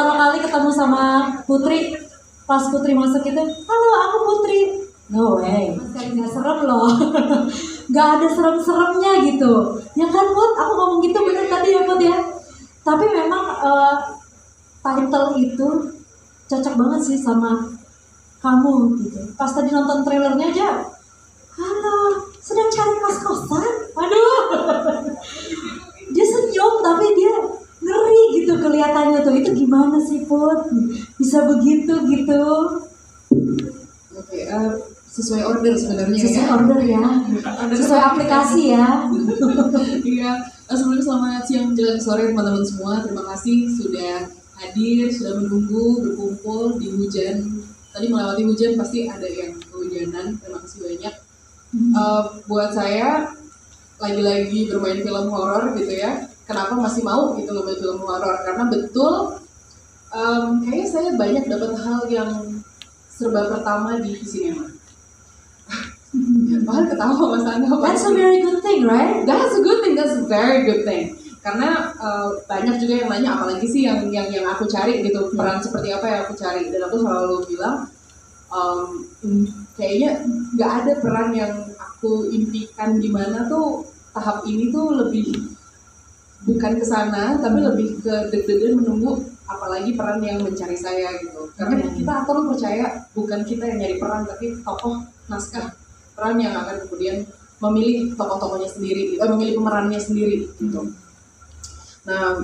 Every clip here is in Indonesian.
pertama kali ketemu sama Putri, pas Putri masuk itu, halo aku Putri. No way, sekali nggak serem loh. Nggak ada serem-seremnya gitu. Ya kan Put, aku ngomong gitu bener tadi ya Put ya. Tapi memang title itu cocok banget sih sama kamu gitu. Pas tadi nonton trailernya aja, halo, sedang cari kos-kosan? Aduh, dia senyum tapi dia ngeri gitu kelihatannya tuh. Itu gimana sih Put? Bisa begitu gitu? Oke, sesuai order sebenarnya. Sesuai order ya, sesuai aplikasi ya. Iya, sebelumnya selamat siang menjelang sore teman-teman semua. Terima kasih sudah hadir, sudah menunggu, berkumpul di hujan. Tadi melewati hujan pasti ada yang kehujanan. Terima kasih banyak. Buat saya lagi-lagi bermain film horor gitu ya. Kenapa masih mau gitu ngebuat film horor? Karena betul, kayaknya saya banyak dapat hal yang serba pertama di sinema. Bahkan ketawa Mas Angga. That's a very good thing, right? That's a good thing. That's a very good thing. Karena banyak juga yang nanya apalagi sih yang aku cari gitu, peran seperti apa yang aku cari, dan aku selalu bilang kayaknya nggak ada peran yang aku impikan di mana tuh tahap ini tuh lebih bukan ke sana tapi lebih ke deg-degan menunggu apalagi peran yang mencari saya gitu. Karena kita aktor percaya bukan kita yang nyari peran tapi tokoh naskah peran yang akan kemudian memilih tokoh-tokohnya sendiri, memilih pemerannya sendiri gitu. Nah,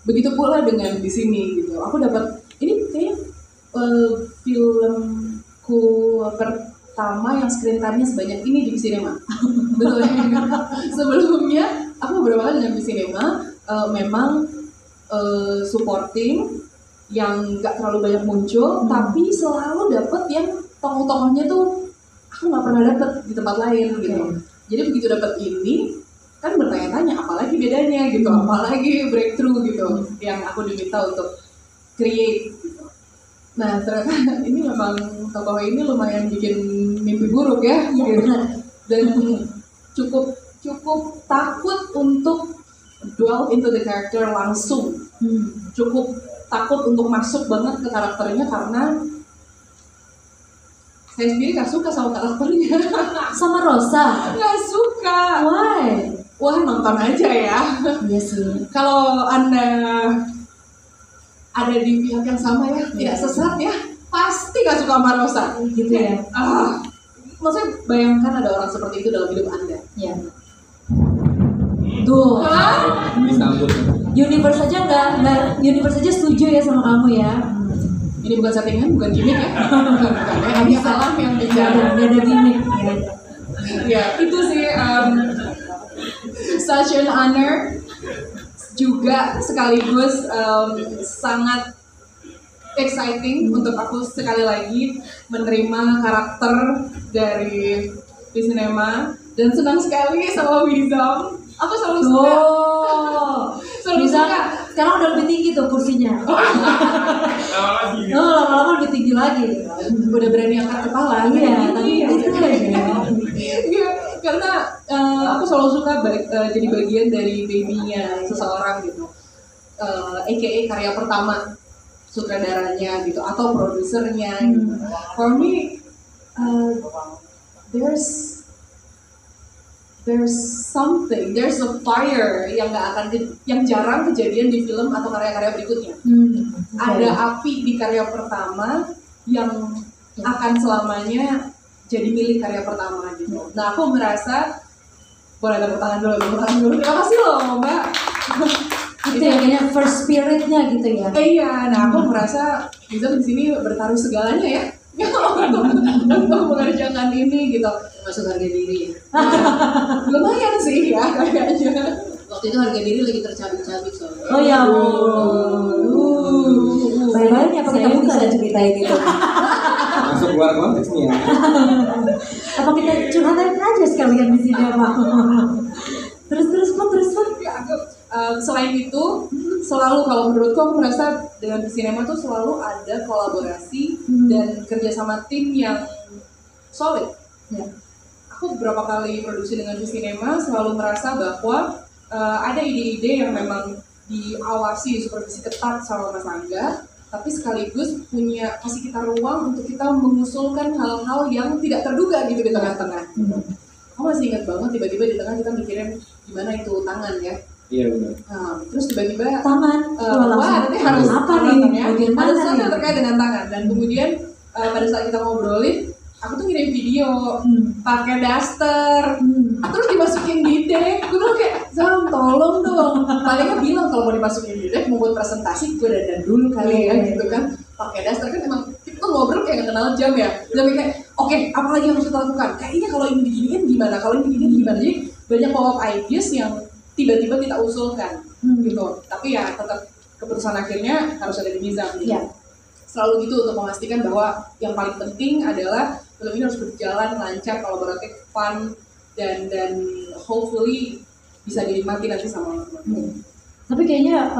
begitu pula dengan di sini gitu. Aku dapat ini kayaknya filmku pertama yang screen time-nya sebanyak ini di Cinema. Betul ya? Sebelumnya aku beberapa kali dengan di Cinema memang supporting yang nggak terlalu banyak muncul, tapi selalu dapet yang tokoh-tokohnya tuh aku nggak pernah dapet di tempat lain gitu. Jadi begitu dapet ini kan bertanya-tanya apalagi bedanya gitu, apalagi breakthrough gitu yang aku diminta untuk create gitu. Nah ternyata ini memang tokoh ini lumayan bikin mimpi buruk ya gitu. Dan cukup takut untuk dwell into the character langsung, cukup takut untuk masuk banget ke karakternya karena saya sendiri gak suka sama karakternya. Sama Rosa? Gak suka. Why? Wah nonton aja ya. Iya sih. Kalau Anda ada di pihak yang sama ya, tidak sesat ya, pasti gak suka sama Rosa. Gitu ya. Maksudnya bayangkan ada orang seperti itu dalam hidup Anda. Iya. Tuh. Disambut. Universe aja setuju ya sama kamu ya. Ini bukan settingan, bukan gimmick ya. Bukan ya. Alam yang bicara. Gak ada gimmick. Ya, itu sih such an honor. Juga sekaligus sangat exciting untuk aku sekali lagi menerima karakter dari di sinema dan senang sekali sama Wizam. Aku selalu suka. Selalu suka. Sekarang udah lebih tinggi tuh kursinya. Lama-lama lebih tinggi lagi. Udah berani angkat kepala. Iya, tapi itu Iya, karena aku selalu suka jadi bagian dari baby-nya seseorang gitu. AKA karya pertama sutradaranya gitu atau produsernya gitu. For me there's a fire yang jarang kejadian di film atau karya-karya berikutnya. Ada api di karya pertama yang akan selamanya jadi milik karya pertama gitu. Nah aku merasa boleh tepuk tangan dulu. Terima kasih loh Mbak. Itu ya kayaknya first spiritnya gitu ya. Iya, nah aku merasa bisa di sini bertaruh segalanya ya. untuk mengerjakan ini gitu. Masuk harga diri ya. Lumayan sih ya kayaknya. Waktu itu harga diri lagi tercabik-cabik soalnya. Oh ya baik-baiknya apa kita buka dan ceritain itu. Masuk luar konteks nih ya. Apa kita curhatin aja sekalian di sini apa? Terus Ya, aku, selain itu selalu kalau menurutku aku merasa dengan sinema tuh selalu ada kolaborasi dan kerjasama tim yang solid. Ya. Aku beberapa kali produksi dengan sinema selalu merasa bahwa ada ide-ide yang memang diawasi, supervisi ketat sama Mas Angga, tapi sekaligus kasih kita ruang untuk kita mengusulkan hal-hal yang tidak terduga gitu di tengah-tengah. Aku masih ingat banget tiba-tiba di tengah kita mikirin gimana itu tangan ya. Iya benar. Nah, terus tiba-tiba Tangan. nanti harus apa tangan nih? ya. Bagian Ada mana sesuatu nih? yang terkait dengan tangan dan kemudian pada saat kita ngobrolin, aku tuh ngirim video pakai daster, terus dimasukin di deck. Gue bilang kayak, Zam tolong dong. Palingnya bilang kalau mau dimasukin di deck mau buat presentasi gue dandan dulu kali ya gitu kan. Pakai daster kan emang kita tuh ngobrol kayak gak kenal jam ya. Jadi kayak oke, apa lagi yang harus kita lakukan? Kayaknya kalau ini diginiin gimana? Kalau ini diginiin gimana? Jadi banyak pop-up ideas yang tiba-tiba kita usulkan gitu. Tapi ya tetap keputusan akhirnya harus ada di Nizam gitu. Iya. Selalu gitu untuk memastikan bahwa yang paling penting adalah film ini harus berjalan lancar, kolaboratif, fun, dan hopefully bisa dinikmati nanti sama teman-teman. Tapi kayaknya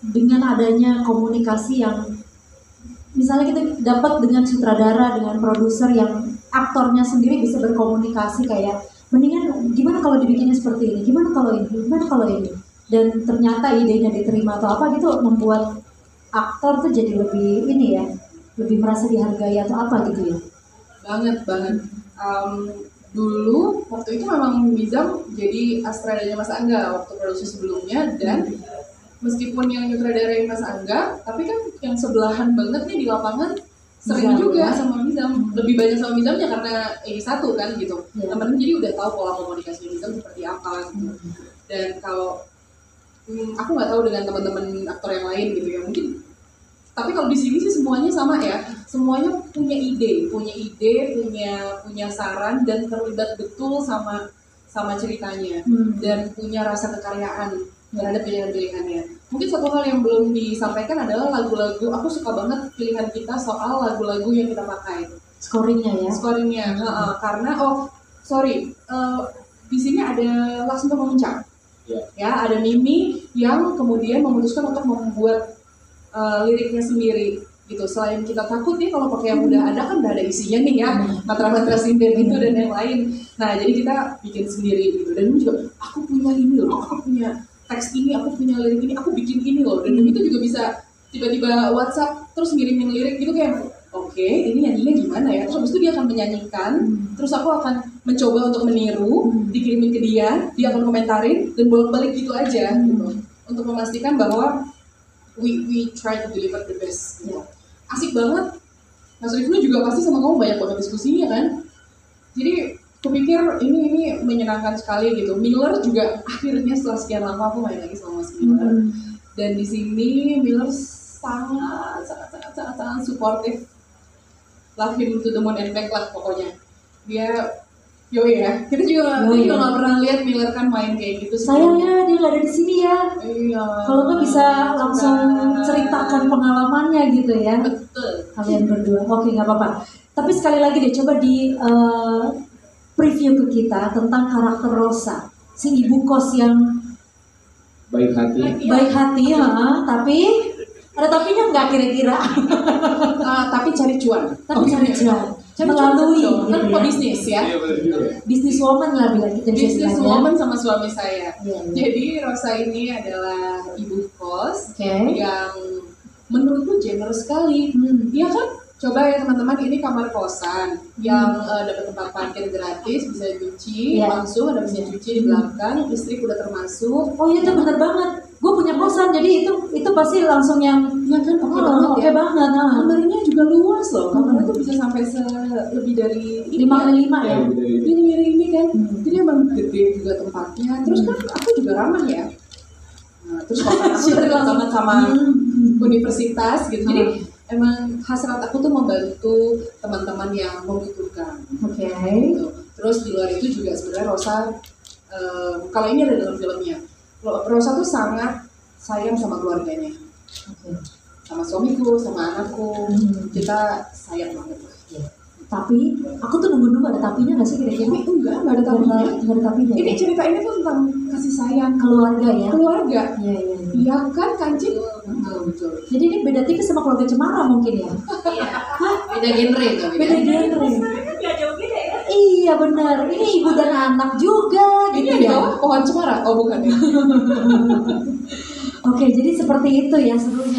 dengan adanya komunikasi yang misalnya kita dapat dengan sutradara, dengan produser yang aktornya sendiri bisa berkomunikasi kayak mendingan gimana kalau dibikinnya seperti ini, gimana kalau ini, dan ternyata idenya diterima atau apa gitu, membuat aktor tuh jadi lebih ini ya, lebih merasa dihargai atau apa gitu ya. Banget. Dulu waktu itu memang Nizam jadi sutradaranya Mas Angga waktu produksi sebelumnya, dan meskipun yang nyutradarain Mas Angga, tapi kan yang sebelahan banget nih di lapangan sering Nizam, juga ya? sama Nizam, lebih banyak sama Nizamnya karena ini satu kan gitu. Ya. Temen jadi udah tahu pola komunikasi Nizam seperti apa gitu. Dan kalau aku nggak tahu dengan teman-teman aktor yang lain gitu ya, mungkin. Tapi kalau di sini sih semuanya sama ya, semuanya punya ide, punya saran dan terlibat betul sama ceritanya dan punya rasa kekaryaan terhadap pilihan-pilihannya. Mungkin satu hal yang belum disampaikan adalah lagu-lagu. Aku suka banget pilihan kita soal lagu-lagu yang kita pakai. Scoringnya, karena di sini ada Laksmi Memuncak. Ya, ada Mimi yang kemudian memutuskan untuk membuat liriknya sendiri gitu. Selain kita takut nih kalau pakai yang udah ada kan udah ada isinya nih ya, mantra-mantra sinden itu dan yang lain. Nah jadi kita bikin sendiri gitu. Dan juga aku punya ini loh, aku punya teks ini, aku punya lirik ini, aku bikin ini loh. Dan itu juga bisa tiba-tiba WhatsApp terus ngirimin lirik gitu kayak oke, ini nyanyinya gimana ya? Terus habis itu dia akan menyanyikan, terus aku akan mencoba untuk meniru, dikirimin ke dia akan komentarin dan bolak-balik gitu aja gitu. Untuk memastikan bahwa we try to deliver the best. Gitu. Asik banget. Mas Rifnu juga pasti sama kamu banyak banget diskusinya kan. Jadi kupikir ini menyenangkan sekali gitu. Miller juga akhirnya setelah sekian lama aku main lagi sama Mas Miller. Dan di sini Miller sangat supportive. Love him to the moon and back lah pokoknya. Dia kita juga nggak pernah lihat Miller kan main kayak gitu. Sayangnya dia nggak ada di sini ya. Iya. Kalau nggak bisa langsung ceritakan pengalamannya gitu ya. Betul. Kalian berdua. Oke, nggak apa-apa. Tapi sekali lagi deh, coba di preview ke kita tentang karakter Rosa, si ibu kos yang Baik hati. Tapi ada tapinya nggak kira-kira? Tapi cari cuan. Melalui kan pebisnis ya. Iya benar juga. Businesswoman lah bila kita bisa Business bilangnya. woman sama suami saya. Iya. Jadi Rosa ini adalah ibu kos Oke. yang menurutku generous sekali. Iya kan? Coba ya teman-teman, ini kamar kosan yang dapat tempat parkir gratis, bisa cuci langsung, ada mesin cuci di belakang, listrik udah termasuk. Oh iya, itu benar banget. Gue punya kosan, jadi itu pasti langsung yang Ya kan, oke banget ya. banget. Kamarnya juga luas loh. Kamarnya tuh bisa sampai lebih dari 5x5 ya. Ini kan. Jadi emang gede juga tempatnya. Terus kan aku juga ramah ya. Nah, terus kosan aku dekat banget sama universitas gitu. Jadi emang hasrat aku tuh membantu teman-teman yang membutuhkan. Oke. Gitu. Terus di luar itu juga sebenarnya Rosa, kalau ini ada dalam filmnya, Rosa tuh sangat sayang sama keluarganya. Sama suamiku, sama anakku, kita sayang banget. Tapi aku tuh nunggu ada tapinya nggak sih kira-kira? Enggak ada tapinya. Nggak ada tapinya. Ini cerita ini tuh tentang kasih sayang keluarga ya. keluarga. Iya. Iya kan kancing? Betul. Jadi ini beda tipis sama keluarga Cemara mungkin ya. Beda genre itu. Beda genre. Iya benar. Ini ibu dan anak juga Ini gitu di ya. bawah pohon cemara? Oh bukan ya? Oke, jadi seperti itu ya serunya.